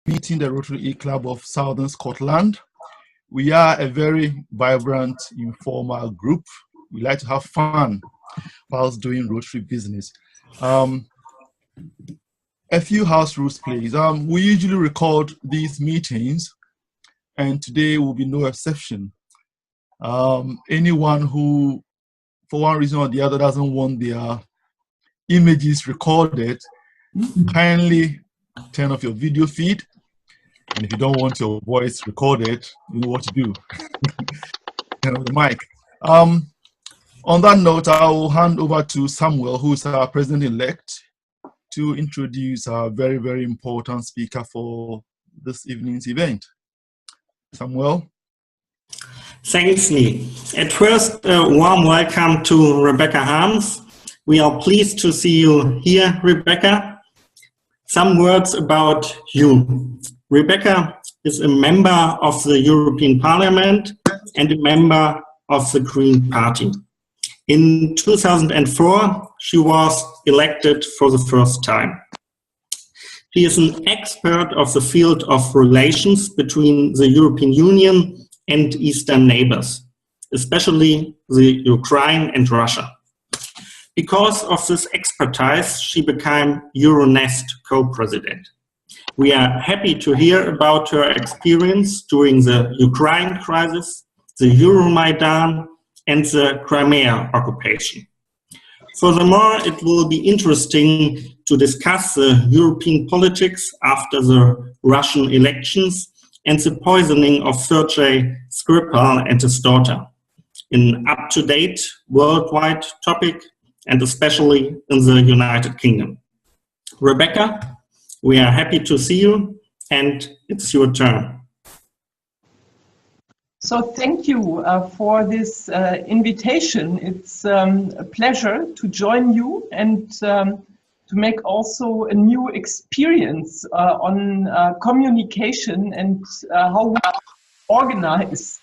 meeting the Rotary eClub of Southern Scotland. We are a very vibrant, informal group. We like to have fun whilst doing Rotary business. A few house rules, please. We usually record these meetings, and today will be no exception. Anyone who, for one reason or the other, doesn't want their images recorded, kindly turn off your video feed. And if you don't want your voice recorded, you know what to do. Turn off the mic. On that note, I will hand over to Samuel, who is our president-elect, to introduce our very, very important speaker for this evening's event. Samuel. Thanks, Neil. At first, a warm welcome to Rebecca Harms. We are pleased to see you here, Rebecca. Some words about you. Rebecca is a member of the European Parliament and a member of the Green Party. In 2004, she was elected for the first time. She is an expert of the field of relations between the European Union and Eastern neighbors, especially the Ukraine and Russia. Because of this expertise, she became Euronest co-president. We are happy to hear about her experience during the Ukraine crisis, the Euromaidan, and the Crimea occupation. Furthermore, it will be interesting to discuss the European politics after the Russian elections and the poisoning of Sergei Skripal and his daughter, an up-to-date worldwide topic, and especially in the United Kingdom. Rebecca, we are happy to see you, and it's your turn. So thank you for this invitation. It's a pleasure to join you and to make also a new experience on communication and how we organized.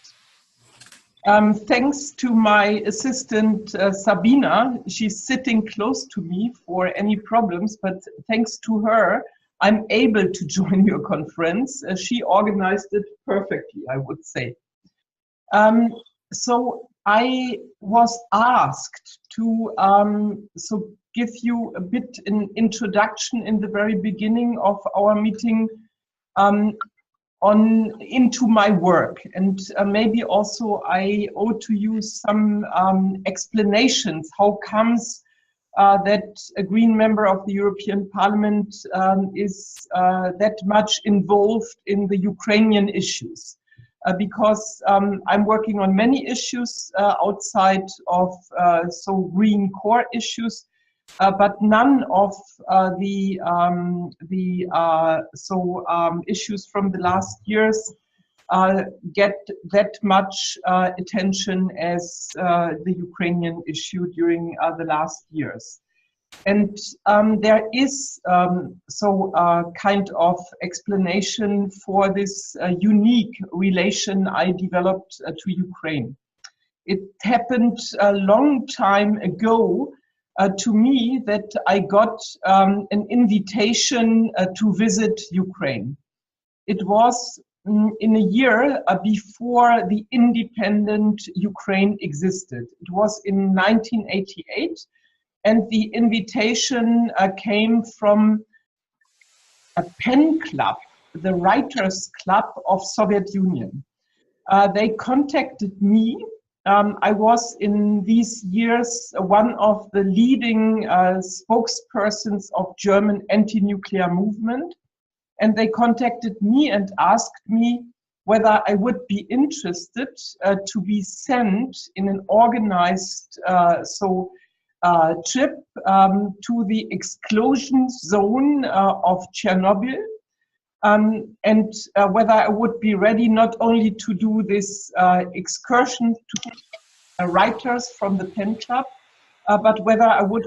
Thanks to my assistant Sabina, she's sitting close to me for any problems, but thanks to her, I'm able to join your conference. She organized it perfectly, I would say. So I was asked to give you a bit an introduction in the very beginning of our meeting into my work, and maybe also I owe to you some explanations. How comes that a Green member of the European Parliament is that much involved in the Ukrainian issues? Because I'm working on many issues outside of green core issues, but none of the issues from the last years get that much attention as the Ukrainian issue during the last years. And there is kind of explanation for this unique relation I developed to Ukraine. It happened a long time ago to me that I got an invitation to visit Ukraine. It was in a year before the independent Ukraine existed. It was in 1988. And the invitation came from a pen club, the Writers Club of Soviet Union. They contacted me. I was in these years one of the leading spokespersons of German anti-nuclear movement. And they contacted me and asked me whether I would be interested to be sent in an organized trip to the exclusion zone of Chernobyl, and whether I would be ready not only to do this excursion to writers from the Pen Club, but whether I would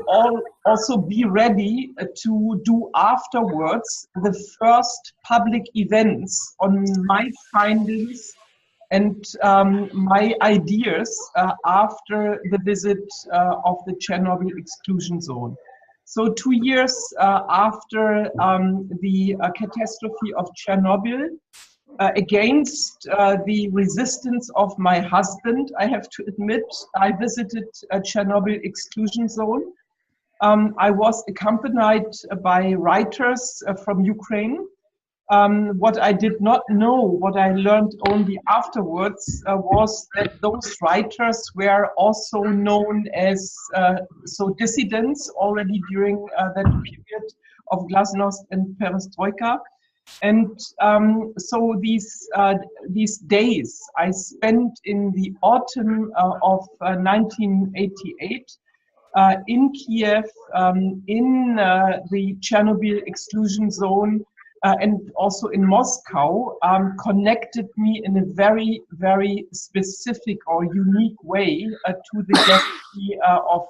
also be ready to do afterwards the first public events on my findings and my ideas after the visit of the Chernobyl exclusion zone. So 2 years after the catastrophe of Chernobyl, against the resistance of my husband, I have to admit, I visited a Chernobyl exclusion zone. I was accompanied by writers from Ukraine. What I did not know, what I learned only afterwards, was that those writers were also known as dissidents already during that period of glasnost and perestroika. And so these days I spent in the autumn of 1988 in Kiev, in the Chernobyl exclusion zone, and also in Moscow, connected me in a very, very specific or unique way to the destiny of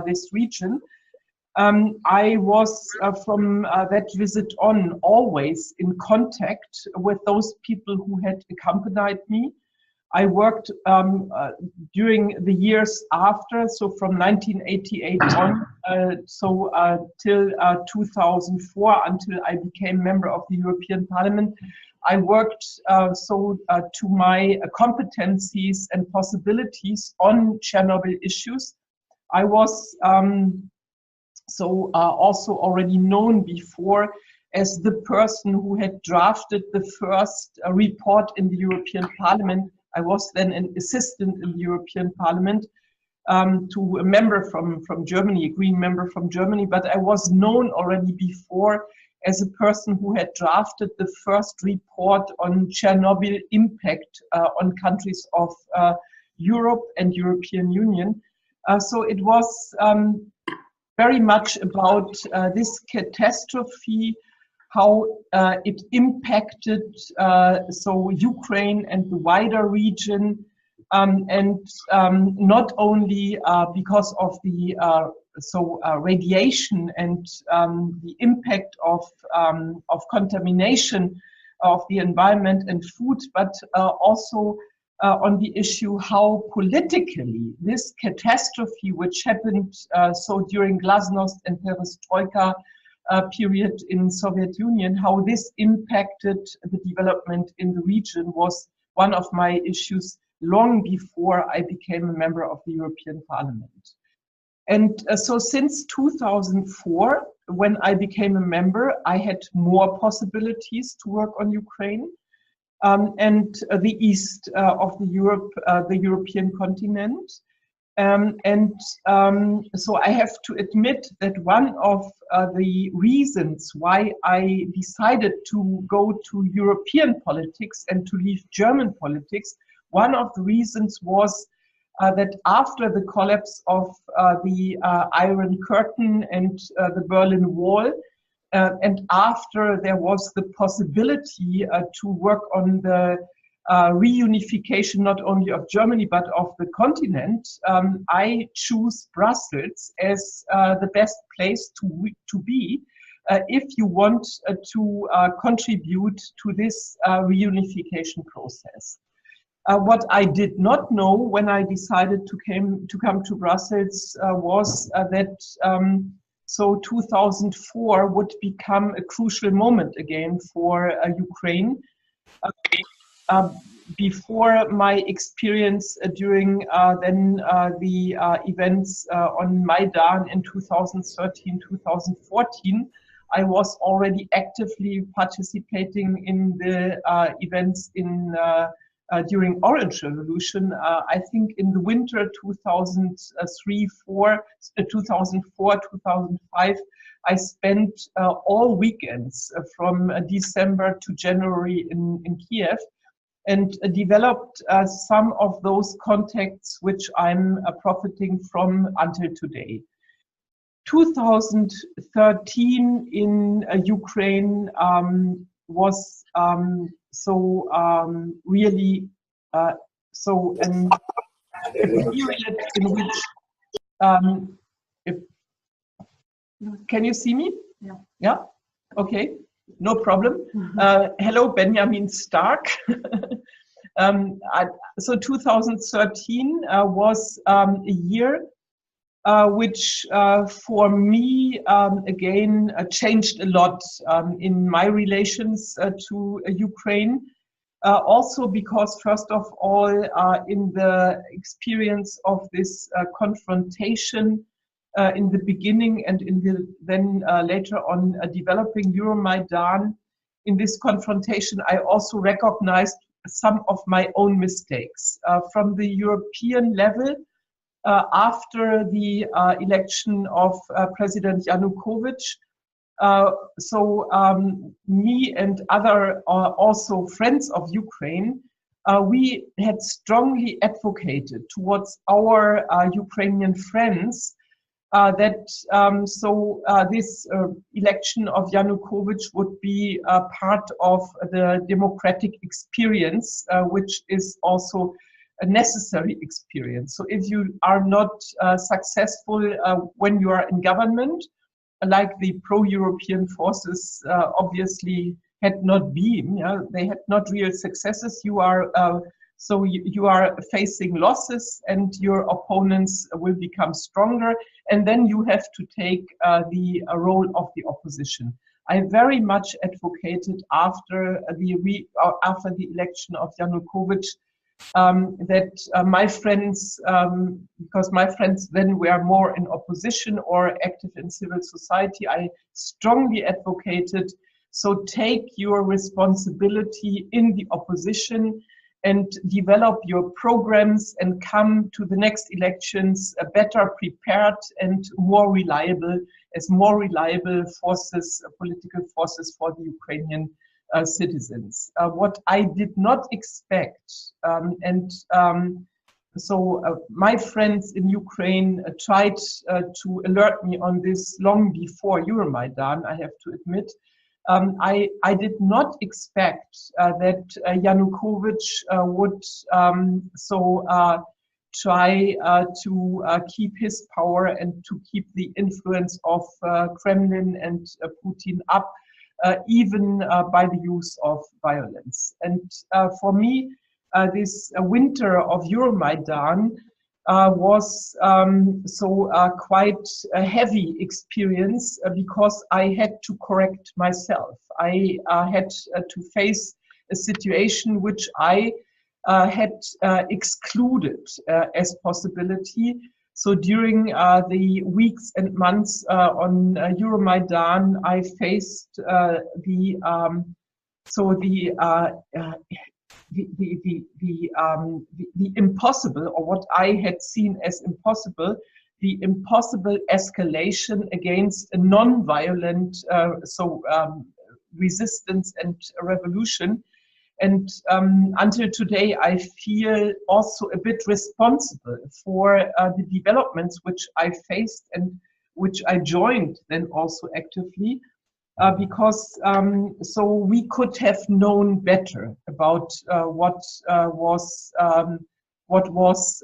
this region. I was from that visit on always in contact with those people who had accompanied me. I worked during the years after, so from 1988 on, till 2004, until I became member of the European Parliament. I worked to my competencies and possibilities on Chernobyl issues. I was also already known before as the person who had drafted the first report in the European Parliament. I was then an assistant in the European Parliament to a member from Germany, a Green member from Germany, but I was known already before as a person who had drafted the first report on Chernobyl impact on countries of Europe and European Union. So it was very much about this catastrophe, how it impacted Ukraine and the wider region, and not only because of the radiation and the impact of contamination of the environment and food, but also on the issue how politically this catastrophe, which happened during glasnost and perestroika period in Soviet Union, how this impacted the development in the region was one of my issues long before I became a member of the European Parliament. And so since 2004, when I became a member, I had more possibilities to work on Ukraine and the east of the European continent. So I have to admit that one of the reasons why I decided to go to European politics and to leave German politics, one of the reasons was that after the collapse of the Iron Curtain and the Berlin Wall, and after there was the possibility to work on the reunification not only of Germany but of the continent, I choose Brussels as the best place to be if you want to contribute to this reunification process. What I did not know when I decided to come to Brussels was that 2004 would become a crucial moment again for Ukraine. Before my experience during the events on Maidan in 2013-2014, I was already actively participating in the events during Orange Revolution. I think in the winter 2004-2005, I spent all weekends from December to January in Kiev, and developed some of those contacts which I'm profiting from until today. 2013 in Ukraine was really a period in which can you see me? Yeah. Yeah? Okay. No problem. Hello, Benjamin Stark. So 2013 was a year which for me, again, changed a lot in my relations to Ukraine. Also because, first of all, in the experience of this confrontation in the beginning and in the then later on developing Euromaidan, in this confrontation, I also recognized some of my own mistakes. From the European level, after the election of President Yanukovych, me and other also friends of Ukraine, we had strongly advocated towards our Ukrainian friends that this election of Yanukovych would be part of the democratic experience, which is also a necessary experience. So if you are not successful when you are in government, like the pro-European forces obviously had not been, they had not real successes, you are you are facing losses and your opponents will become stronger, and then you have to take the role of the opposition. I very much advocated after the election of Yanukovych that my friends, because my friends then were more in opposition or active in civil society, I strongly advocated, so take your responsibility in the opposition and develop your programs and come to the next elections better prepared and more reliable, as more reliable forces, political forces for the Ukrainian citizens. What I did not expect, my friends in Ukraine tried to alert me on this long before Euromaidan, I have to admit. I did not expect that Yanukovych would try to keep his power and to keep the influence of Kremlin and Putin up, even by the use of violence. And for me, this winter of Euromaidan was quite a heavy experience because I had to correct myself. I had to face a situation which I had excluded as possibility. So during the weeks and months on Euromaidan, I faced the impossible, or what I had seen as impossible, the impossible escalation against a non-violent resistance and revolution. And until today, I feel also a bit responsible for the developments which I faced and which I joined then also actively. Because we could have known better about what was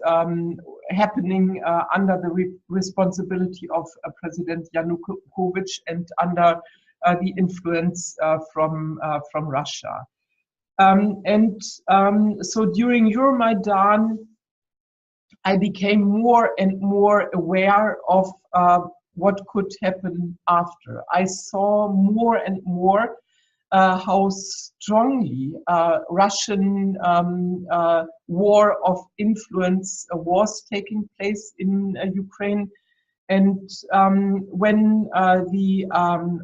happening under the responsibility of President Yanukovych and under the influence from Russia. So during Euromaidan, I became more and more aware of what could happen after. I saw more and more how strongly Russian war of influence was taking place in Ukraine. And when the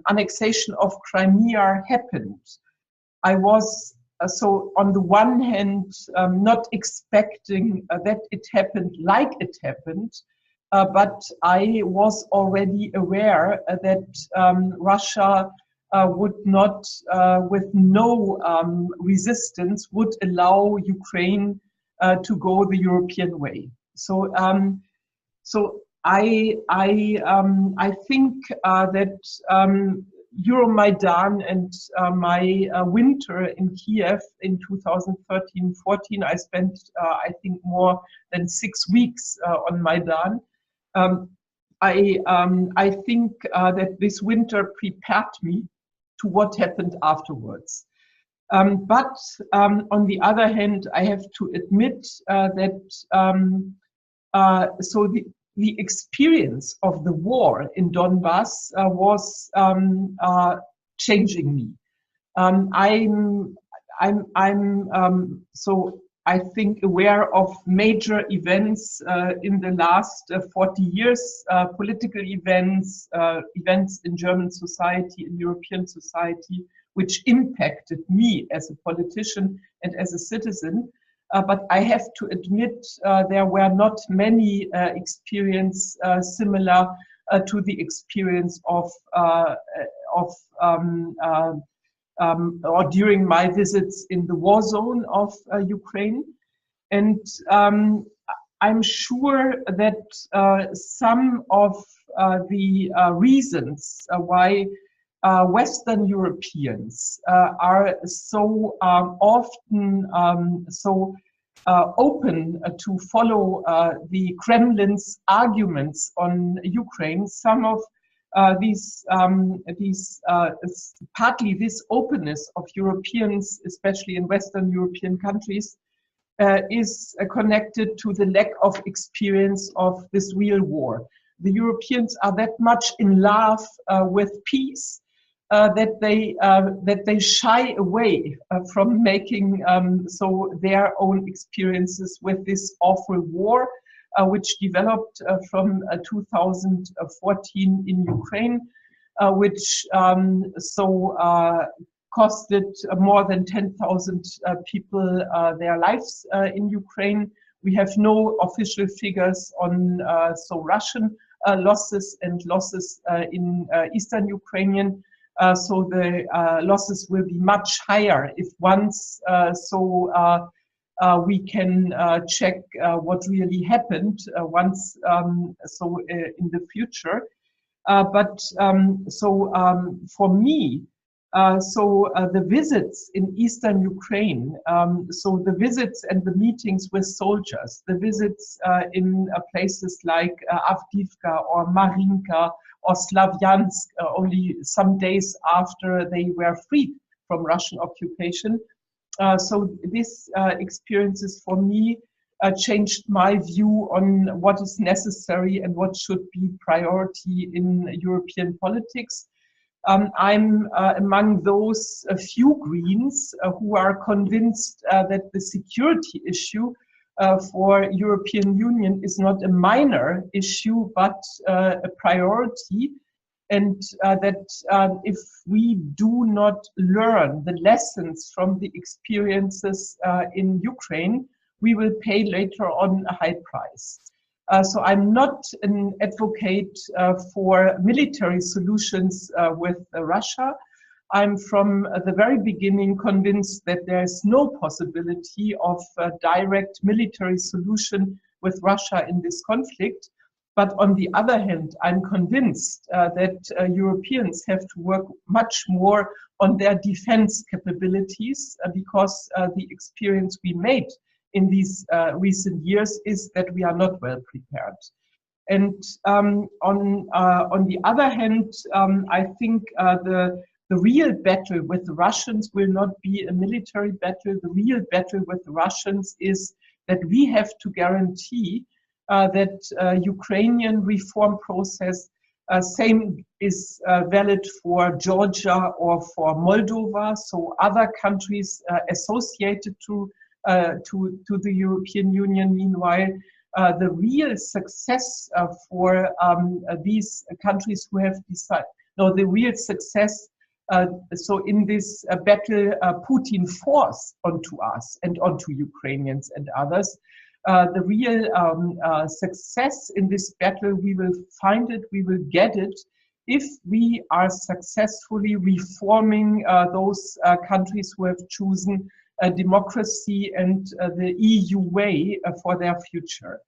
annexation of Crimea happened, I was on the one hand not expecting that it happened like it happened, but I was already aware that Russia would not, with no resistance, would allow Ukraine to go the European way. So, I think that Euromaidan and my winter in Kiev in 2013-14, I spent, I think, more than 6 weeks on Maidan. I think that this winter prepared me to what happened afterwards. But on the other hand, I have to admit that the experience of the war in Donbass was changing me. So I think aware of major events in the last 40 years, political events, events in German society, in European society, which impacted me as a politician and as a citizen. But I have to admit there were not many experiences similar to the experience of or during my visits in the war zone of Ukraine. And I'm sure that some of the reasons why Western Europeans are so often so open to follow the Kremlin's arguments on Ukraine, some of partly this openness of Europeans, especially in Western European countries, is connected to the lack of experience of this real war. The Europeans are that much in love with peace that they shy away from making so their own experiences with this awful war, which developed from 2014 in Ukraine, which costed more than 10,000 people their lives in Ukraine. We have no official figures on Russian losses and losses in Eastern Ukrainian. So the losses will be much higher if once we can check what really happened once in the future. For me, the visits in Eastern Ukraine, so the visits and the meetings with soldiers, the visits in places like Avdiivka or Marinka or Slavyansk, only some days after they were freed from Russian occupation. So these experiences for me changed my view on what is necessary and what should be priority in European politics. I'm among those few Greens who are convinced that the security issue for European Union is not a minor issue, but a priority. And that if we do not learn the lessons from the experiences in Ukraine, we will pay later on a high price. So I'm not an advocate for military solutions with Russia. I'm from the very beginning convinced that there is no possibility of a direct military solution with Russia in this conflict. But on the other hand, I'm convinced that Europeans have to work much more on their defense capabilities because the experience we made in these recent years is that we are not well prepared. And on the other hand, I think the real battle with the Russians will not be a military battle. The real battle with the Russians is that we have to guarantee that Ukrainian reform process, same is valid for Georgia or for Moldova, so other countries associated to the European Union. Meanwhile, the real success for these countries who have decided, no, the real success, so in this battle Putin forced onto us and onto Ukrainians and others, the real success in this battle, we will find it, we will get it, if we are successfully reforming those countries who have chosen democracy and the EU way for their future.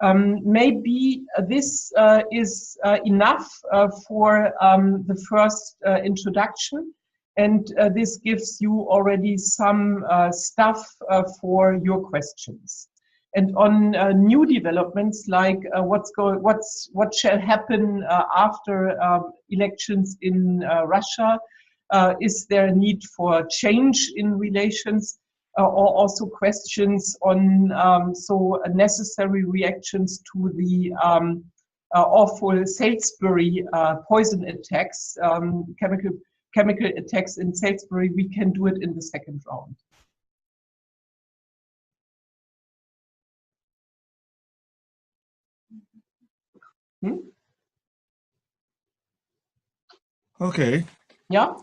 Maybe this is enough for the first introduction, and this gives you already some stuff for your questions. And on new developments like what shall happen after elections in Russia, is there a need for change in relations? or also questions on so necessary reactions to the awful Salisbury poison attacks, chemical attacks in Salisbury. We can do it in the second round. Okay. Yeah.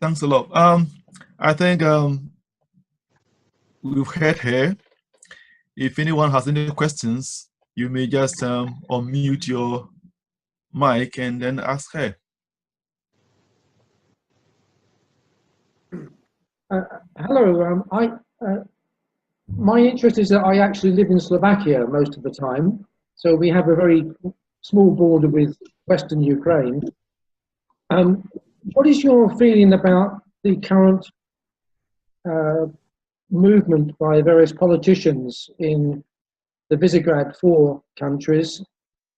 Thanks a lot. I think we've heard here. If anyone has any questions, you may just unmute your mic and then ask her. Hello. My interest is that I actually live in Slovakia most of the time, so we have a very small border with Western Ukraine. What is your feeling about the current movement by various politicians in the Visegrad 4 countries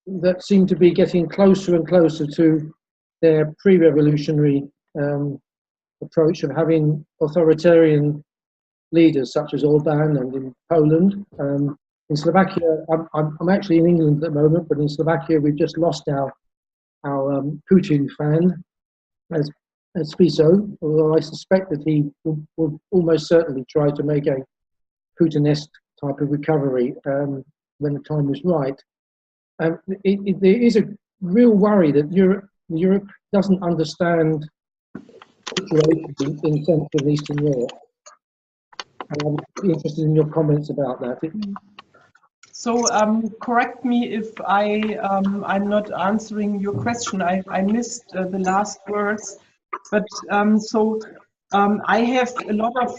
that seem to be getting closer and closer to their pre-revolutionary approach of having authoritarian leaders such as Orban, and in Poland? In Slovakia, I'm actually in England at the moment, but in Slovakia we've just lost our Putin fan as Fico, although I suspect that he will almost certainly try to make a Putin-esque type of recovery when the time is right. There is a real worry that Europe doesn't understand the situation in Central and Eastern Europe. And I'm interested in your comments about that. So correct me if I'm not answering your question. I missed the last words, but I have a lot of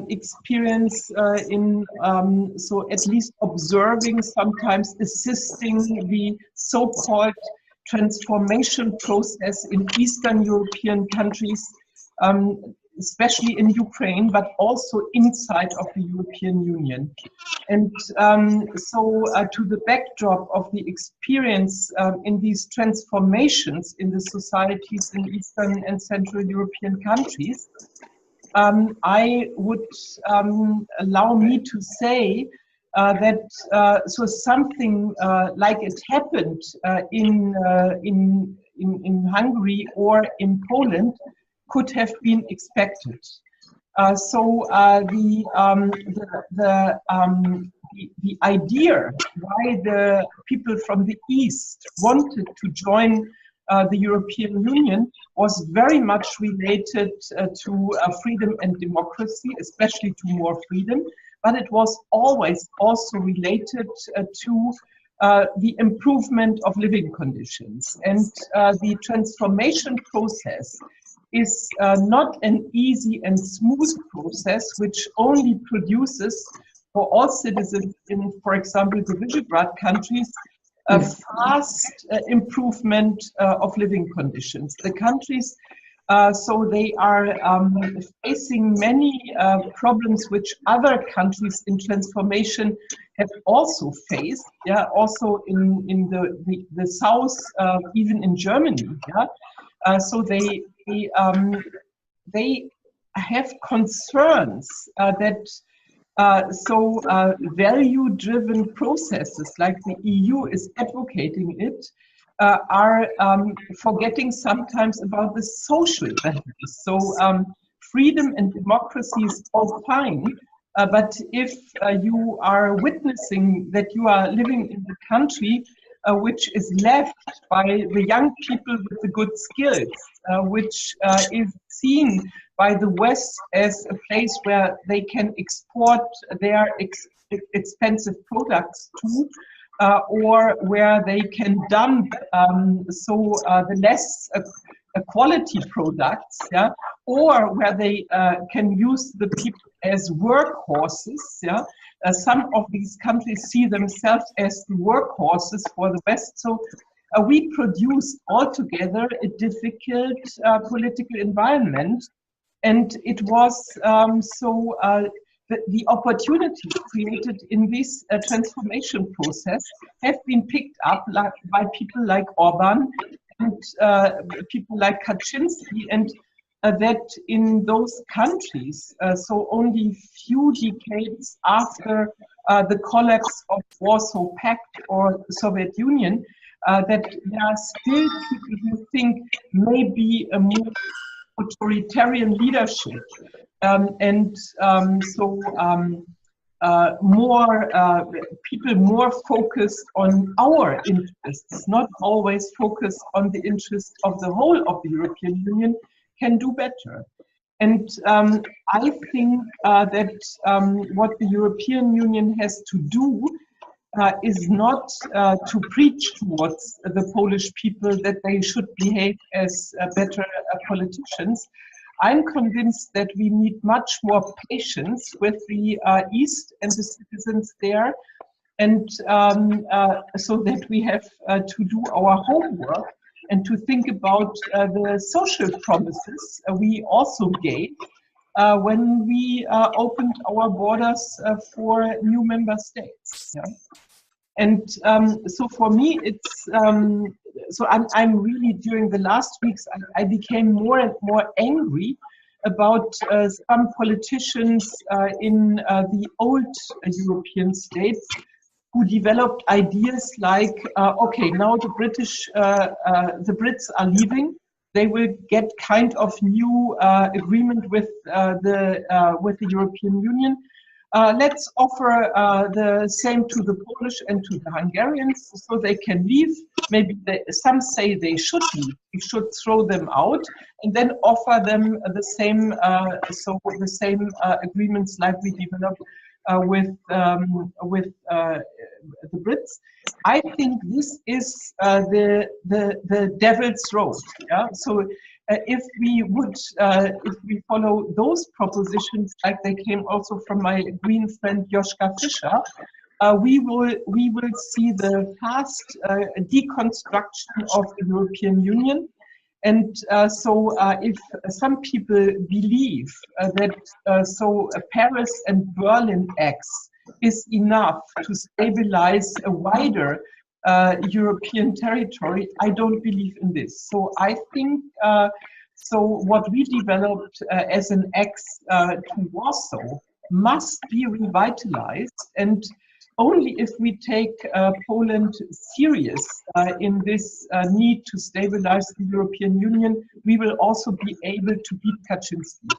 experience in so at least observing, sometimes assisting the so-called transformation process in Eastern European countries, especially in Ukraine, but also inside of the European Union. And to the backdrop of the experience in these transformations in the societies in Eastern and Central European countries, I would allow me to say that so something like it happened in Hungary or in Poland could have been expected. The idea why the people from the East wanted to join the European Union was very much related to freedom and democracy, especially to more freedom, but it was always also related to the improvement of living conditions. And the transformation process is not an easy and smooth process which only produces for all citizens in, for example, the Visegrad countries, a fast improvement of living conditions. The countries, so they are facing many problems which other countries in transformation have also faced, yeah, also in the south, even in Germany, yeah. So they have concerns that value-driven processes like the EU is advocating it are forgetting sometimes about the social values. So freedom and democracy is all fine, but if you are witnessing that you are living in a country which is left by the young people with the good skills, which is seen by the West as a place where they can export their expensive products to, or where they can dump the less quality products, yeah, or where they can use the people as workhorses, yeah. Some of these countries see themselves as the workhorses for the West. So we produced altogether a difficult political environment, and it was the opportunities created in this transformation process have been picked up by people like Orban and people like Kaczynski, and that in those countries, so only few decades after the collapse of Warsaw Pact or Soviet Union, that there are still people who think maybe a more authoritarian leadership people more focused on our interests, not always focused on the interest of the whole of the European Union, can do better. And I think that what the European Union has to do is not to preach towards the Polish people that they should behave as better politicians. I'm convinced that we need much more patience with the East and the citizens there, and so that we have to do our homework and to think about the social promises we also gave when we opened our borders for new member states. Yeah? And so for me, it's so I'm really, during the last weeks, I became more and more angry about some politicians in the old European states who developed ideas like, okay, now the Brits are leaving. They will get kind of new agreement with the European Union. Let's offer the same to the Polish and to the Hungarians so they can leave. Maybe some say they should leave. We should throw them out and then offer them the same, agreements like we developed with the Brits. I think this is the devil's road. Yeah? So if we follow those propositions, like they came also from my Green friend Joschka Fischer, we will see the fast deconstruction of the European Union. And if some people believe that Paris and Berlin X is enough to stabilize a wider European territory, I don't believe in this. So I think what we developed as an X to Warsaw must be revitalized, and only if we take Poland serious in this need to stabilize the European Union, we will also be able to beat Kaczynski.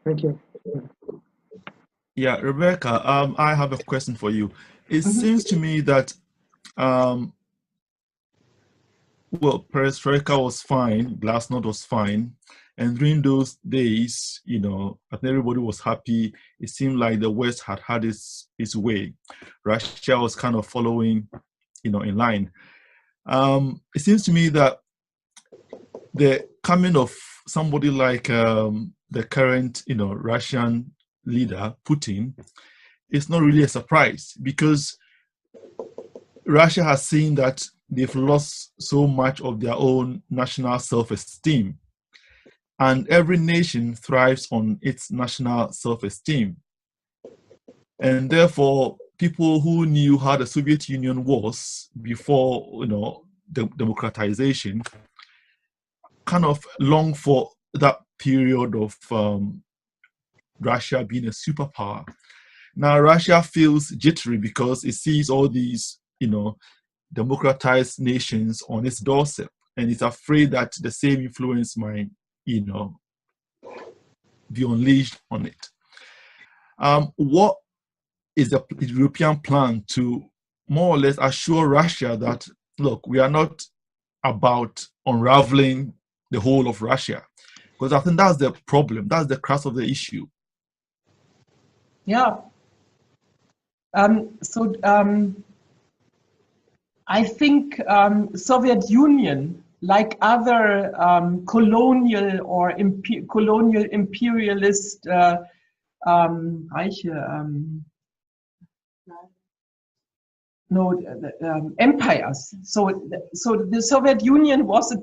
Thank you. Yeah, Rebecca, I have a question for you. It seems to me that, perestroika was fine, glasnost was fine, and during those days, I think everybody was happy. It seemed like the West had its way. Russia was kind of following, in line. It seems to me that the coming of somebody like the current, Russian leader, Putin, is not really a surprise, because Russia has seen that they've lost so much of their own national self-esteem. And every nation thrives on its national self-esteem. And therefore, people who knew how the Soviet Union was before, the democratization, kind of long for that period of Russia being a superpower. Now, Russia feels jittery because it sees all these, democratized nations on its doorstep, and it's afraid that the same influence might, be unleashed on it. What is the European plan to more or less assure Russia that, look, we are not about unraveling the whole of Russia? Because I think that's the problem, that's the crux of the issue. Yeah. I think Soviet Union, like other colonial or colonial imperialist empires. So the Soviet Union was a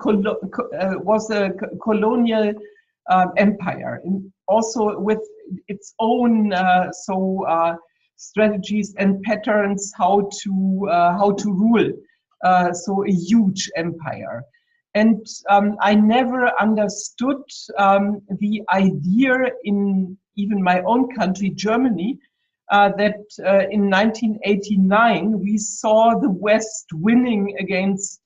colonial empire, and also with its own strategies and patterns how to rule. So a huge empire. And I never understood the idea in even my own country, Germany, that in 1989 we saw the West winning against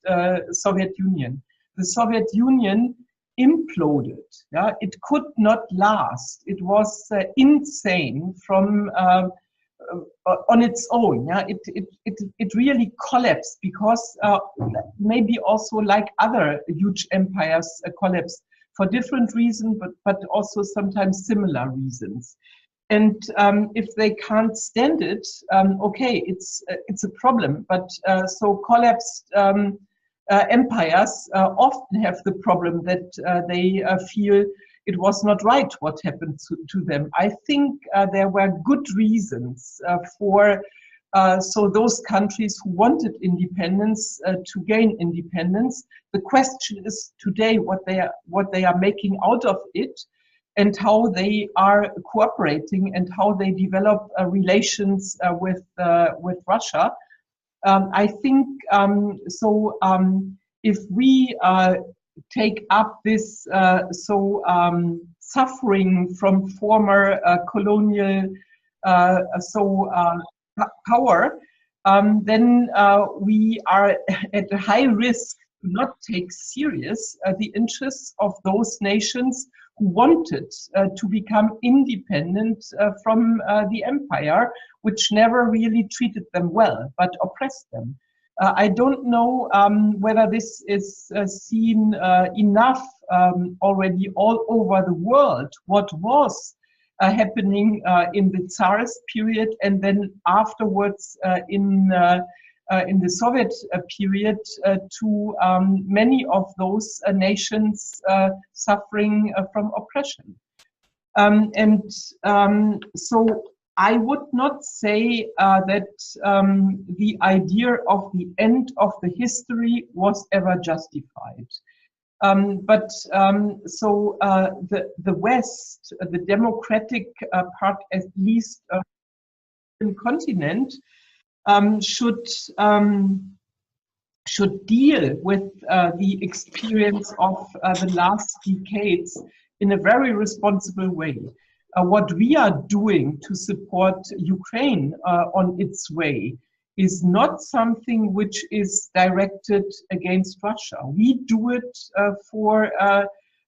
Soviet Union. The Soviet Union imploded. Yeah? It could not last. It was insane from on its own. Yeah? It really collapsed because maybe also like other huge empires collapsed for different reasons, but also sometimes similar reasons. And if they can't stand it, okay, it's a problem. But so collapsed empires often have the problem that they feel it was not right what happened to them. I think there were good reasons for so those countries who wanted independence to gain independence. The question is today what they are making out of it, and how they are cooperating and how they develop relations with Russia. I think so. If we take up this suffering from former colonial power, then we are at a high risk to not take serious the interests of those nations who wanted to become independent from the empire, which never really treated them well, but oppressed them. I don't know whether this is seen enough already all over the world, what was happening in the Tsarist period, and then afterwards in the Soviet period to many of those nations suffering from oppression. So I would not say that the idea of the end of the history was ever justified. But the West, the democratic part, at least in continent, should deal with the experience of the last decades in a very responsible way. What we are doing to support Ukraine on its way is not something which is directed against Russia. We do it for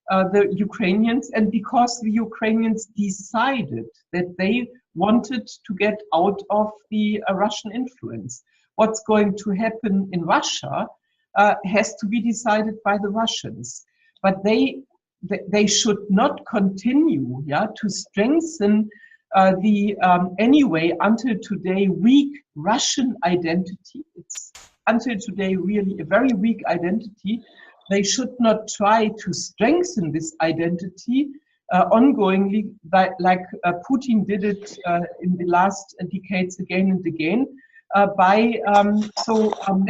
the Ukrainians, and because the Ukrainians decided that they wanted to get out of the Russian influence. What's going to happen in Russia has to be decided by the Russians, but they should not continue, to strengthen the anyway until today weak Russian identity. It's until today really a very weak identity. They should not try to strengthen this identity ongoingly, like Putin did it in the last decades again and again, by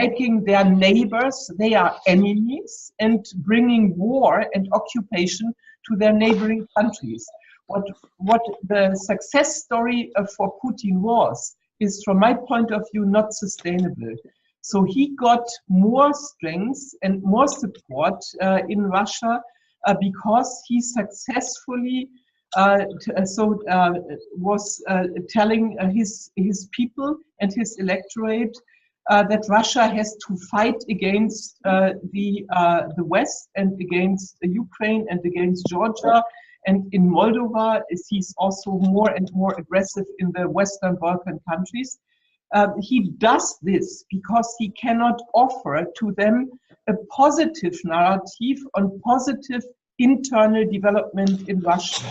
making their neighbors their enemies and bringing war and occupation to their neighboring countries. What the success story for Putin was is, from my point of view, not sustainable. So he got more strength and more support in Russia because he successfully was telling his people and his electorate that Russia has to fight against the West and against Ukraine and against Georgia. And in Moldova, he's also more and more aggressive in the Western Balkan countries. He does this because he cannot offer to them a positive narrative on positive internal development in Russia.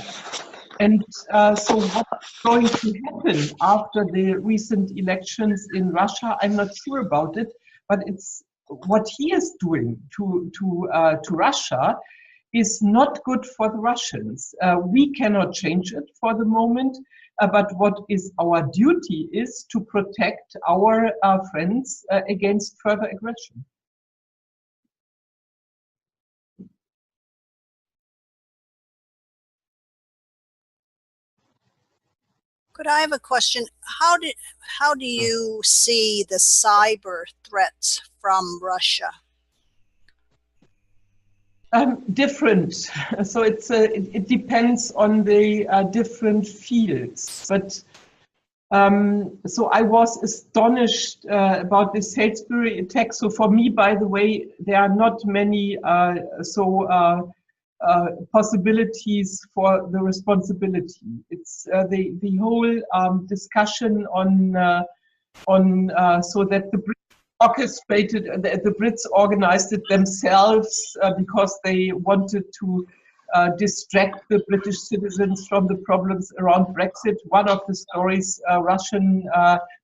And so what's going to happen after the recent elections in Russia, I'm not sure about it, but it's what he is doing to Russia is not good for the Russians. We cannot change it for the moment, but what is our duty is to protect our friends against further aggression. Could I have a question? How do you see the cyber threats from Russia? different. So it depends on the different fields. But so I was astonished about the Salisbury attack. So for me, by the way, there are not many possibilities for the responsibility. It's the whole discussion on so that the Brits orchestrated, the Brits organized it themselves because they wanted to distract the British citizens from the problems around Brexit. One of the stories Russian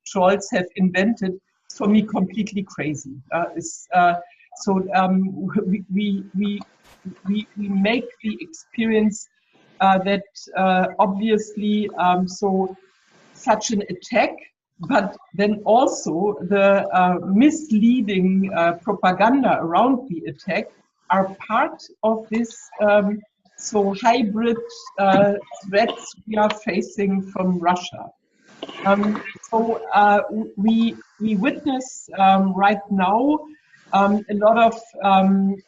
trolls have invented is for me completely crazy. We make the experience that obviously such an attack, but then also the misleading propaganda around the attack are part of this hybrid threats we are facing from Russia. We witness right now a lot of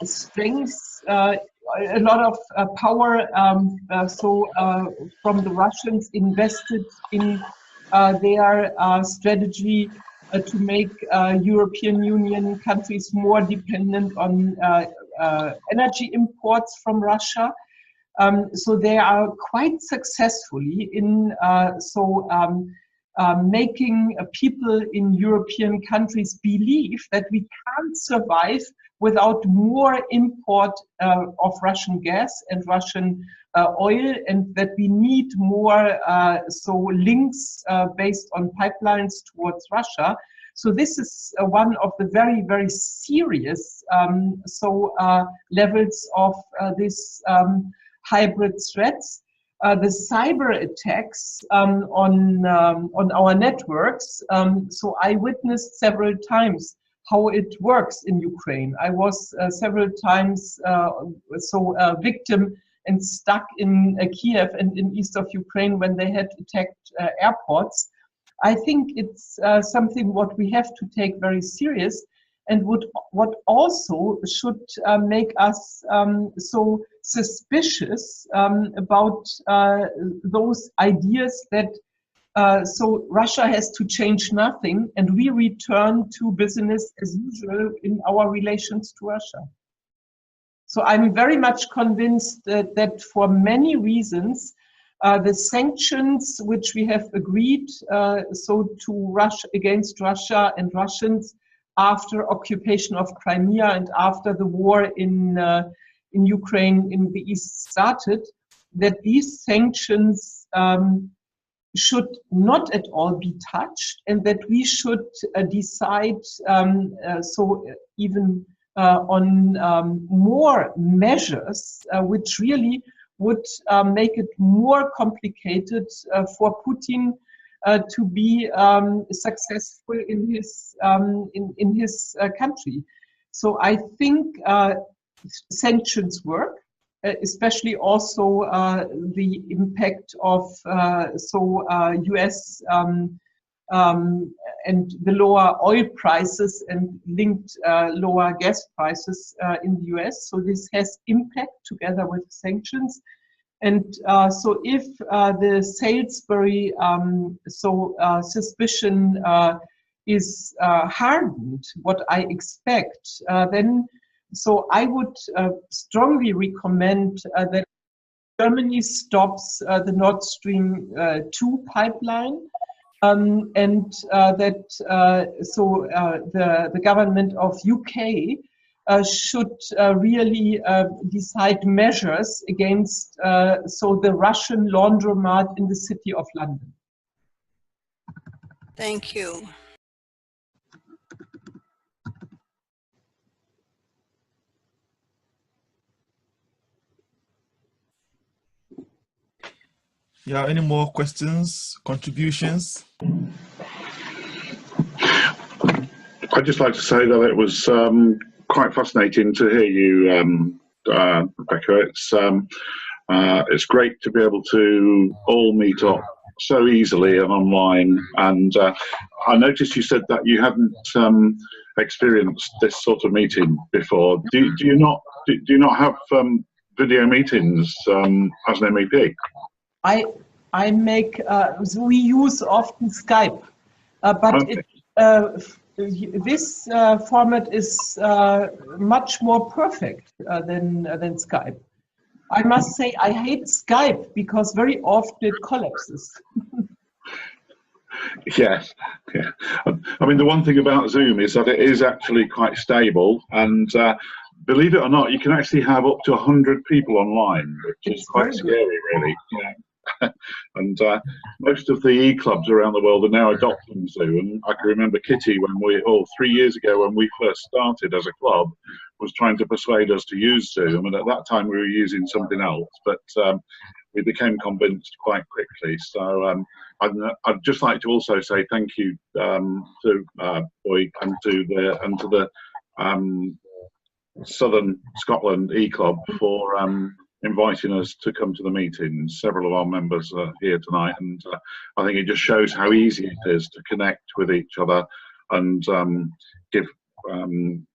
strengths, a lot of power from the Russians invested in their strategy to make European Union countries more dependent on energy imports from Russia. So they are quite successfully in making people in European countries believe that we can't survive without more import of Russian gas and Russian oil, and that we need more links based on pipelines towards Russia. So this is one of the very, very serious levels of this hybrid threats. The cyber attacks on our networks. So I witnessed several times how it works in Ukraine. I was several times victim and stuck in Kiev and in east of Ukraine when they had attacked airports. I think it's something what we have to take very serious, and what also should make us so suspicious about those ideas that Russia has to change nothing and we return to business as usual in our relations to Russia. So I'm very much convinced that for many reasons, the sanctions which we have agreed against Russia and Russians after occupation of Crimea and after the war in Ukraine in the east started, that these sanctions should not at all be touched, and that we should decide even on more measures which really would make it more complicated for Putin to be successful in his country. So I think sanctions work, especially also the impact of US and the lower oil prices and linked lower gas prices in the US. So this has impact together with sanctions. And so if the Salisbury suspicion is hardened, what I expect, then I would strongly recommend that Germany stops the Nord Stream 2 pipeline, and that the government of UK should really decide measures against the Russian laundromat in the city of London. Thank you. Yeah, any more questions, contributions? I'd just like to say that it was quite fascinating to hear you, Rebecca. It's great to be able to all meet up so easily and online. And I noticed you said that you hadn't experienced this sort of meeting before. Do you not do you not have video meetings as an MEP? I make, we use often Skype, but Okay. this format is much more perfect than Skype. I must say I hate Skype because very often it collapses. Yes, yeah. I mean, the one thing about Zoom is that it is actually quite stable, and believe it or not, you can actually have up to 100 people online, which is quite scary, really. Yeah. And most of the eClubs around the world are now adopting Zoom. And I can remember Kitty, 3 years ago when we first started as a club, was trying to persuade us to use Zoom, and at that time we were using something else, but we became convinced quite quickly. So I'd just like to also say thank you to Boyd and to the Southern Scotland eClub for inviting us to come to the meetings. Several of our members are here tonight, and I think it just shows how easy it is to connect with each other and give and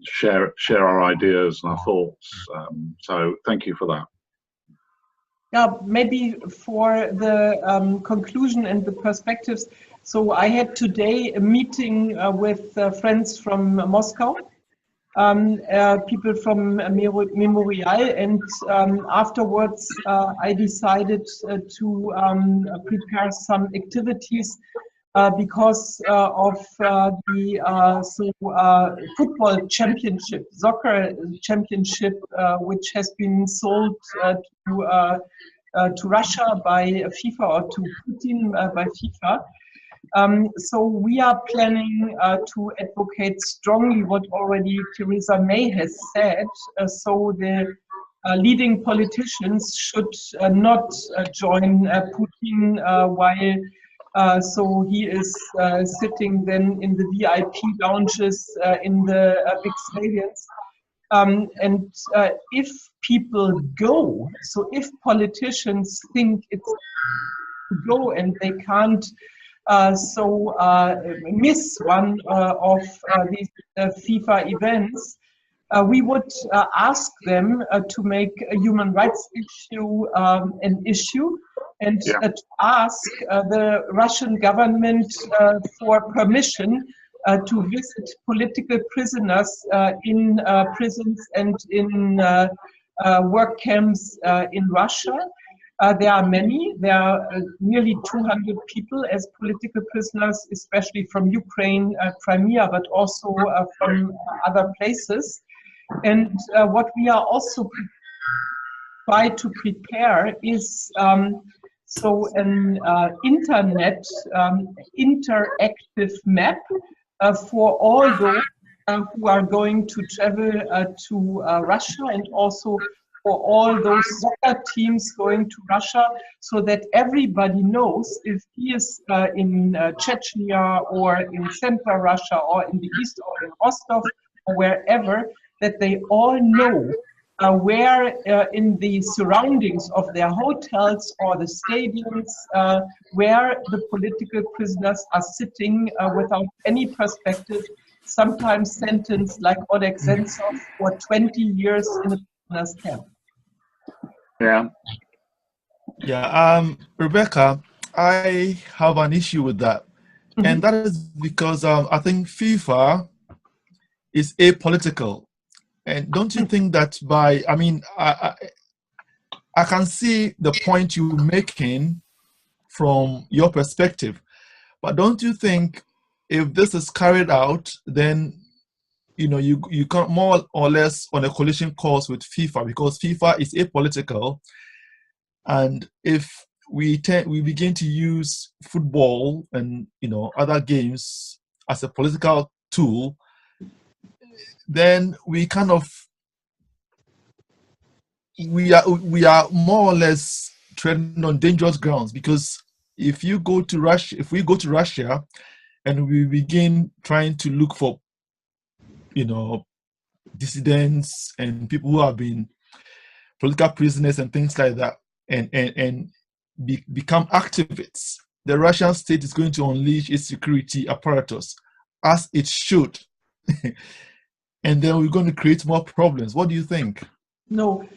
share our ideas and our thoughts. So thank you for that. Yeah, maybe for the conclusion and the perspectives. So I had today a meeting with friends from Moscow, people from Memorial, and afterwards I decided to prepare some activities because of the football championship, soccer championship, which has been sold to Russia by FIFA, or to Putin by FIFA. So we are planning to advocate strongly what already Theresa May has said. So the leading politicians should not join Putin while so he is sitting then in the VIP lounges in the big stadiums. And if people go, so if politicians think it's to go and they can't miss one of these FIFA events, we would ask them to make a human rights issue an issue, and to ask the Russian government for permission to visit political prisoners in prisons and in work camps in Russia. There are many. There are nearly 200 people as political prisoners, especially from Ukraine, Crimea, but also from other places. And what we are also try to prepare is so an internet interactive map for all those who are going to travel to Russia, and also for all those soccer teams going to Russia, so that everybody knows if he is in Chechnya or in Central Russia or in the east or in Rostov or wherever, that they all know where in the surroundings of their hotels or the stadiums, where the political prisoners are sitting without any perspective, sometimes sentenced like Oleg Sentsov for 20 years in a prisoner's camp. Yeah. Yeah, Rebecca, I have an issue with that. Mm-hmm. And that is because I think FIFA is apolitical. And don't you think that I can see the point you're making from your perspective, but don't you think if this is carried out, then you come more or less on a collision course with FIFA, because FIFA is apolitical, and if we begin to use football and other games as a political tool, then we are more or less treading on dangerous grounds, because if we go to Russia and we begin trying to look for dissidents and people who have been political prisoners and things like that, and become activists, the Russian state is going to unleash its security apparatus, as it should. and then we're going to create more problems. What do you think? No.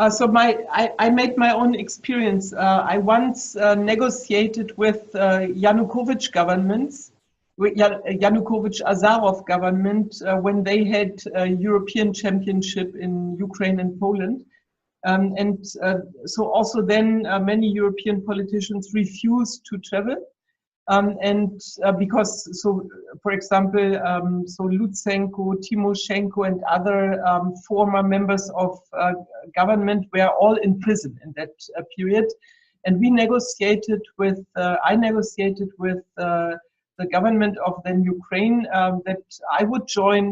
So I made my own experience. I once negotiated with Yanukovych governments, with Yanukovych-Azarov government, when they had a European championship in Ukraine and Poland. So also then many European politicians refused to travel. Because, so for example, so Lutsenko, Timoshenko, and other former members of government were all in prison in that period. And we negotiated with, I negotiated with the government of then Ukraine that I would join,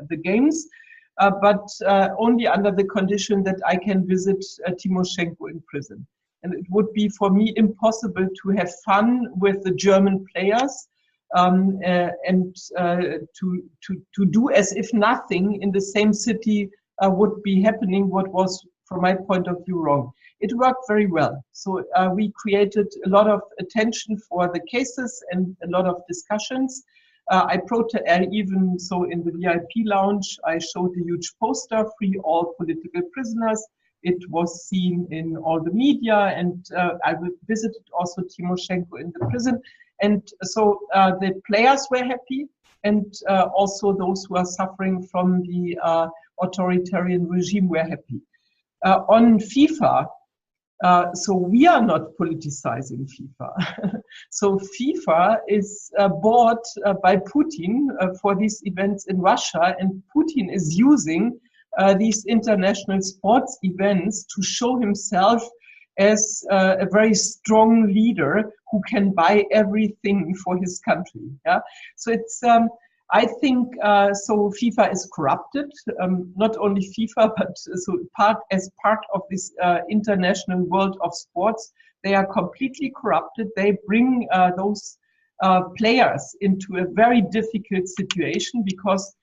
the games. But only under the condition that I can visit Timoshenko in prison. And it would be for me impossible to have fun with the German players and to do as if nothing in the same city would be happening, what was, from my point of view, wrong. It worked very well. So we created a lot of attention for the cases and a lot of discussions. Even so in the VIP lounge, I showed a huge poster, free all political prisoners. It was seen in all the media, and I visited also Timoshenko in the prison. And so the players were happy, and also those who are suffering from the authoritarian regime were happy. On FIFA, so we are not politicizing FIFA. So FIFA is bought by Putin for these events in Russia, and Putin is using these international sports events to show himself as a very strong leader who can buy everything for his country. Yeah, so it's. I think so. FIFA is corrupted. Not only FIFA, but so as part of this international world of sports, they are completely corrupted. They bring those players into a very difficult situation because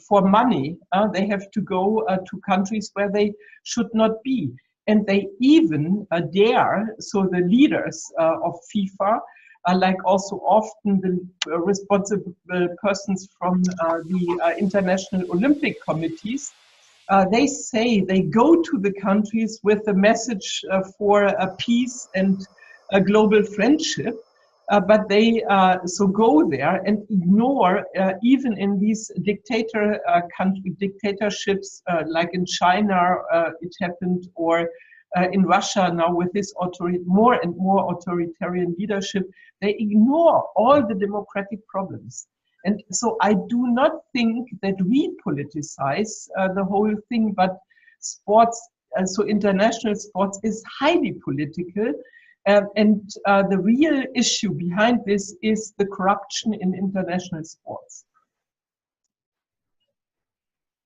for money they have to go to countries where they should not be, and they even dare. So the leaders of FIFA. Like also often the responsible persons from the international Olympic committees, they say they go to the countries with a message for peace and a global friendship, but they so go there and ignore, even in these dictatorships, like in China it happened, or in Russia now with this more and more authoritarian leadership, they ignore all the democratic problems. And so I do not think that we politicize the whole thing, but sports, so international sports is highly political. And the real issue behind this is the corruption in international sports.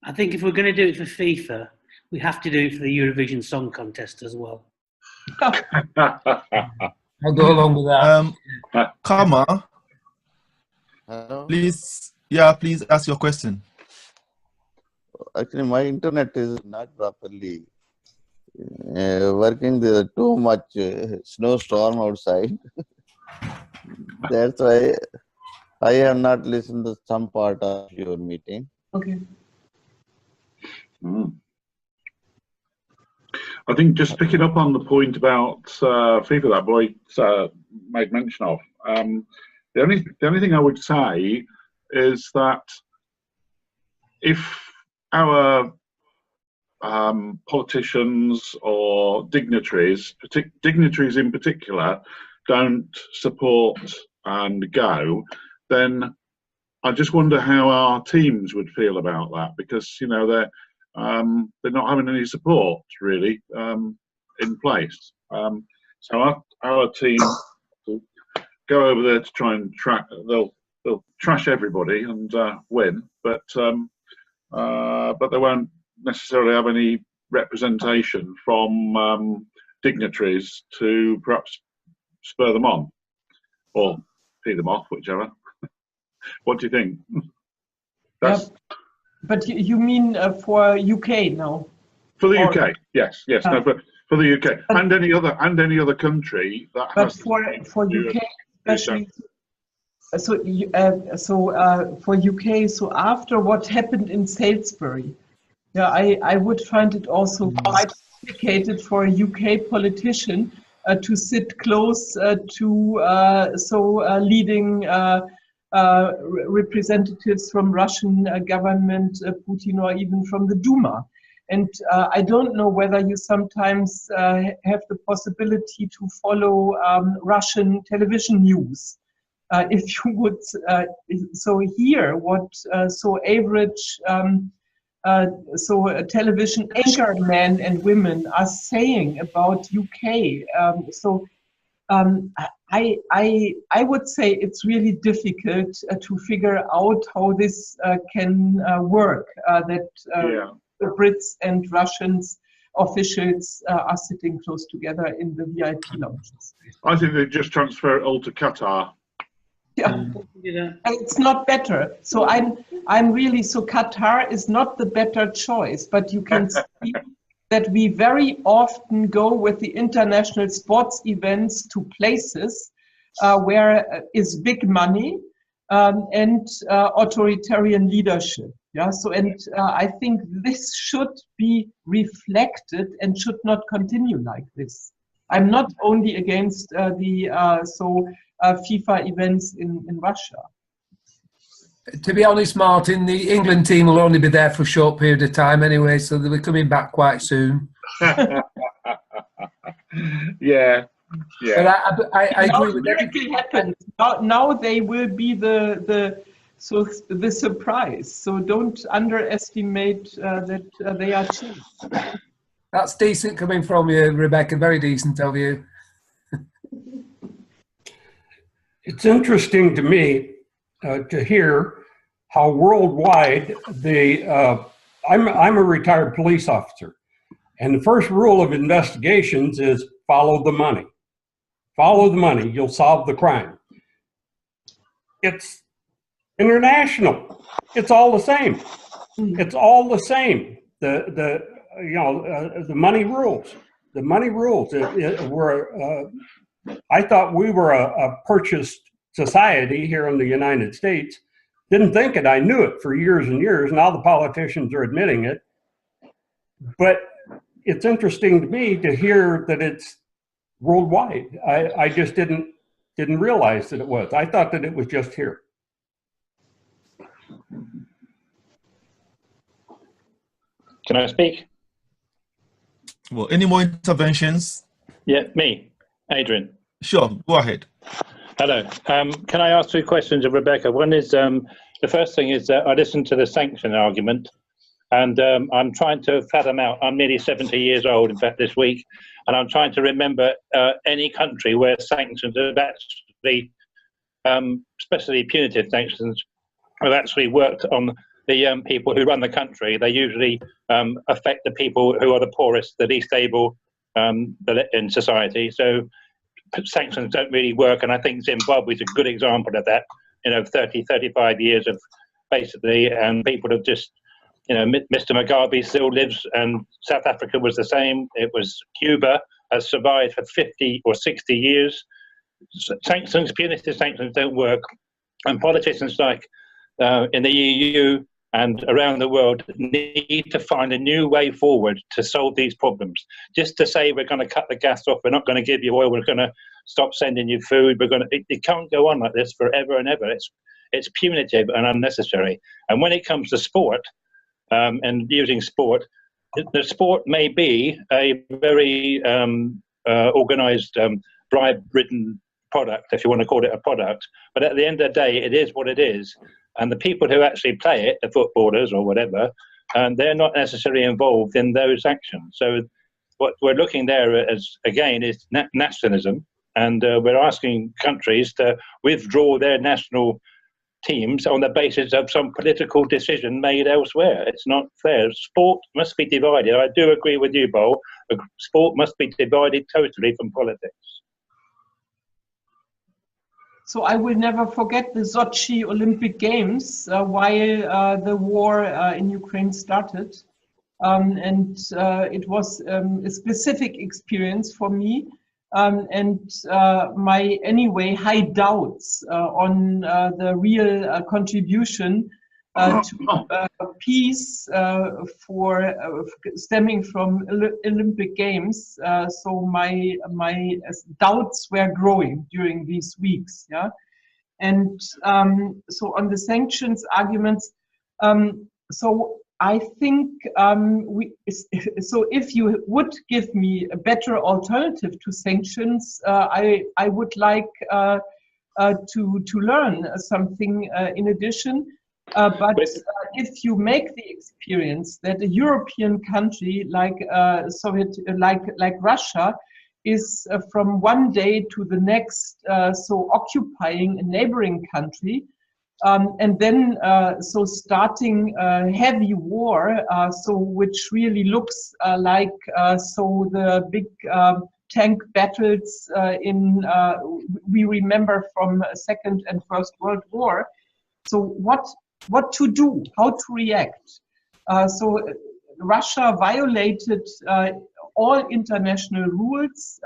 I think if we're going to do it for FIFA, we have to do it for the Eurovision Song Contest as well. I'll go along with that. Kama, Hello? please ask your question. Actually, my internet is not properly working. There's too much snowstorm outside. That's why I have not listened to some part of your meeting. Okay. I think just picking up on the point about FIFA that boy made mention of, the only thing I would say is that if our politicians or dignitaries in particular, don't support and go, then I just wonder how our teams would feel about that, because you know they're not having any support really in place. So our team will go over there to try and they'll trash everybody and win, but they won't necessarily have any representation from dignitaries to perhaps spur them on or pee them off, whichever. What do you think? That's, but you mean for UK now? For the UK, yes. No, for the UK and any other country that. But has for UK, especially. For UK, so after what happened in Salisbury, yeah, I would find it also quite complicated for a UK politician to sit close to leading representatives from Russian government, Putin, or even from the Duma. And I don't know whether you sometimes have the possibility to follow Russian television news. If you would, so hear what average television anchor men and women are saying about UK. I would say it's really difficult to figure out how this can work. The Brits and Russians officials are sitting close together in the VIP lounges. I think they just transfer it all to Qatar. Yeah, it's not better. So I'm really, so Qatar is not the better choice, but you can see that we very often go with the international sports events to places where is big money and authoritarian leadership. Yeah, so I think this should be reflected and should not continue like this. I'm not only against the FIFA events in Russia. To be honest, Martin, the England team will only be there for a short period of time anyway, so they'll be coming back quite soon. Yeah. But I agree with everything. Happens. Now they will be the surprise. So don't underestimate that they are cheap. That's decent coming from you, Rebecca. Very decent of you. It's interesting to me to hear how worldwide I'm a retired police officer, and the first rule of investigations is follow the money. Follow the money, you'll solve the crime. It's international. It's all the same. It's all the same. The money rules. The money rules. I thought we were a purchased society here in the United States. Didn't think it. I knew it for years and years. Now the politicians are admitting it. But it's interesting to me to hear that it's worldwide. I just didn't realize that it was. I thought that it was just here. Can I speak? Well, any more interventions? Yeah, me, Adrian. Sure, go ahead. Hello. Can I ask two questions of Rebecca? One is, the first thing is I listened to the sanction argument, and I'm trying to fathom out, I'm nearly 70 years old, in fact, this week, and I'm trying to remember any country where sanctions have actually, especially punitive sanctions, have actually worked on the people who run the country. They usually affect the people who are the poorest, the least able in society. So sanctions don't really work, and I think Zimbabwe is a good example of that. 30, 35 years of basically, and people have just, Mr. Mugabe still lives, and South Africa was the same. It was Cuba has survived for 50 or 60 years. Sanctions, punitive sanctions don't work, and politicians like in the EU and around the world need to find a new way forward to solve these problems. Just to say we're going to cut the gas off, we're not going to give you oil, we're going to stop sending you food, it can't go on like this forever and ever. It's punitive and unnecessary. And when it comes to sport and using sport, the sport may be a very organized, bribe-ridden product, if you want to call it a product, but at the end of the day, it is what it is. And the people who actually play it, the footballers or whatever, they're not necessarily involved in those actions. So what we're looking there as, again, is nationalism. And we're asking countries to withdraw their national teams on the basis of some political decision made elsewhere. It's not fair. Sport must be divided. I do agree with you, Bo. Sport must be divided totally from politics. So I will never forget the Sochi Olympic Games while the war in Ukraine started. And it was a specific experience for me and my anyway high doubts on the real contribution to peace for stemming from Olympic Games. So my doubts were growing during these weeks. Yeah, and so on the sanctions arguments. So I think so if you would give me a better alternative to sanctions, I would like to learn something in addition. But if you make the experience that a European country like like Russia is from one day to the next so occupying a neighboring country, and then so starting a heavy war, so which really looks like so the big tank battles in we remember from Second and First World War. So what to do, how to react? So Russia violated all international rules,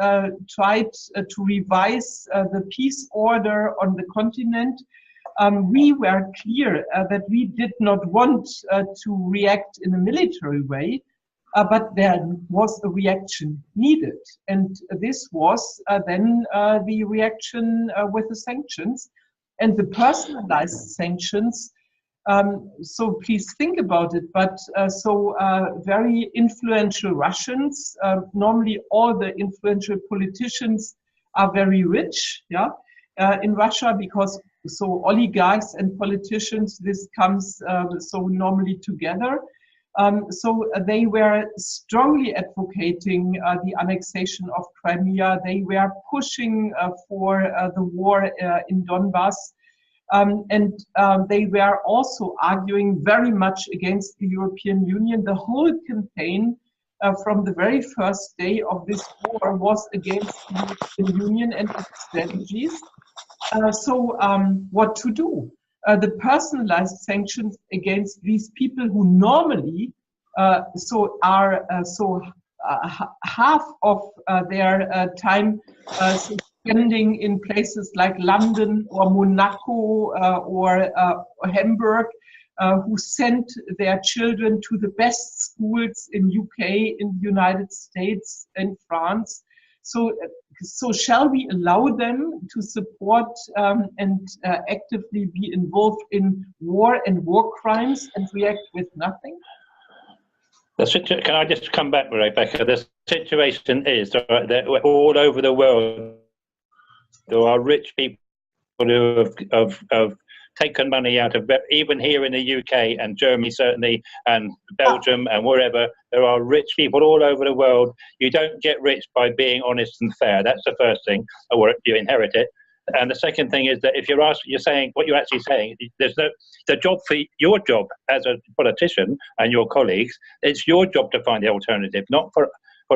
tried to revise the peace order on the continent. We were clear that we did not want to react in a military way, but there was a reaction needed. And this was then the reaction with the sanctions and the personalized sanctions. So please think about it, but very influential Russians, normally all the influential politicians are very rich, yeah, in Russia, because so oligarchs and politicians, this comes so normally together. So they were strongly advocating the annexation of Crimea. They were pushing for the war in Donbass. And they were also arguing very much against the European Union. The whole campaign from the very first day of this war was against the European Union and its strategies. So what to do? The personalized sanctions against these people who normally so are half of their time spending in places like London or Monaco or Hamburg, who sent their children to the best schools in UK, in the United States, and France. So shall we allow them to support and actively be involved in war and war crimes and react with nothing? Can I just come back, Rebecca? The situation is that all over the world, there are rich people who have taken money out of, even here in the UK and Germany certainly, and Belgium and wherever, there are rich people all over the world. You don't get rich by being honest and fair. That's the first thing, or you inherit it. And the second thing is that if you're saying what you're actually saying, there's the job for your job as a politician and your colleagues. It's your job to find the alternative, not for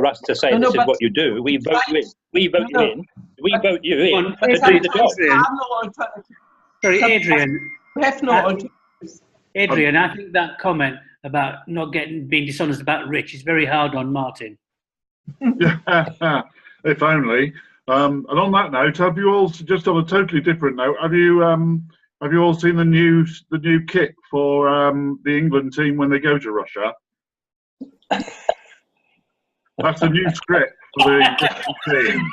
us to say this is what you do. We vote you in. We vote you in. We vote you in to do the job. Sorry, Adrian. We have no alternatives. Adrian, I think that comment about not being dishonest about Rich is very hard on Martin. Yeah, if only. And on that note, have you all, just on a totally different note, have you all seen the new kit for the England team when they go to Russia? That's the new script for the English team.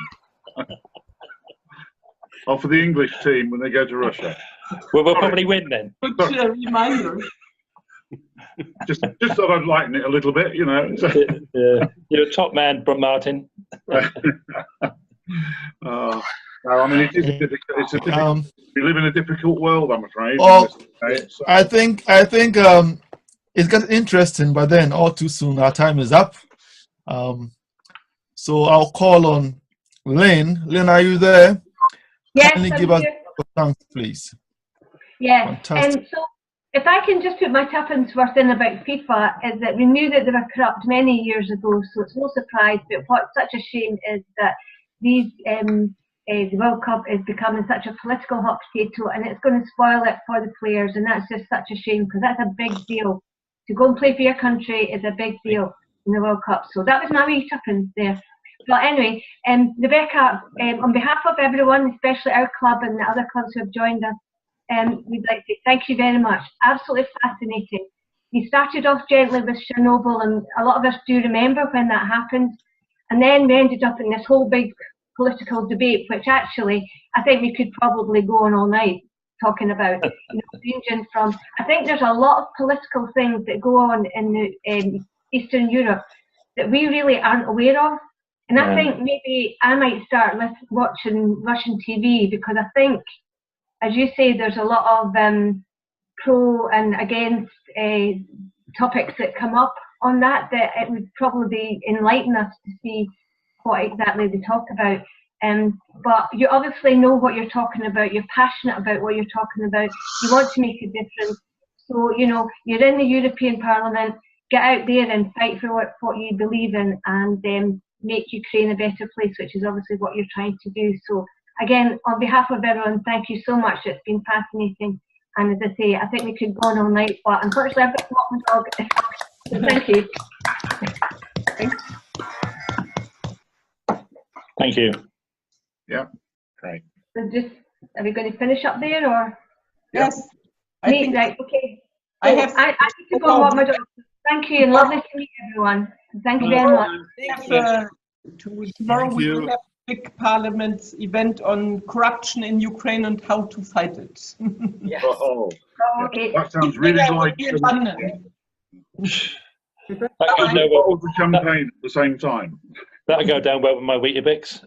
Or for the English team when they go to Russia. Well, we'll probably win then. Good reminder. Just thought I'd lighten it a little bit, you know. Yeah. You're a top man, Martin. No, I mean, it is a difficult. We live in a difficult world, I'm afraid. I think it's getting interesting, but then all too soon our time is up. So I'll call on Lynn. Lynn, are you there? Yes, Kindly give us your thanks, please. Yes, and so if I can just put my tuppence worth in about FIFA, is that we knew that they were corrupt many years ago, so it's no surprise. But what's such a shame is that these the World Cup is becoming such a political hot potato, and it's going to spoil it for the players, and that's just such a shame, because that's a big deal. To go and play for your country is a big deal in the World Cup. So that was my wee tuppence there. But anyway, Rebecca, on behalf of everyone, especially our club and the other clubs who have joined us, we'd like to thank you very much. Absolutely fascinating. You started off gently with Chernobyl, and a lot of us do remember when that happened. And then we ended up in this whole big political debate, which actually I think we could probably go on all night talking about. Ranging from, I think there's a lot of political things that go on in Eastern Europe that we really aren't aware of. And I think maybe I might start watching Russian TV, because I think, as you say, there's a lot of pro and against topics that come up on that it would probably enlighten us to see what exactly they talk about. But you obviously know what you're talking about. You're passionate about what you're talking about. You want to make a difference. So, you're in the European Parliament. Get out there and fight for what you believe in, and make Ukraine a better place, which is obviously what you're trying to do. So, again, on behalf of everyone, thank you so much. It's been fascinating. And as I say, I think we could go on all night, but unfortunately I've got to walk my dog. So thank you. Thank you. Yeah, great. So are we going to finish up there, or? Yes. I think right, okay. I So have I need to go and walk my dog. Thank you, and lovely to meet everyone. Thank you very much. Tomorrow we will have a big Parliament event on corruption in Ukraine and how to fight it. Yes. Okay. That sounds really like bottles of champagne at the same time. That'll go down well with my Weetabix.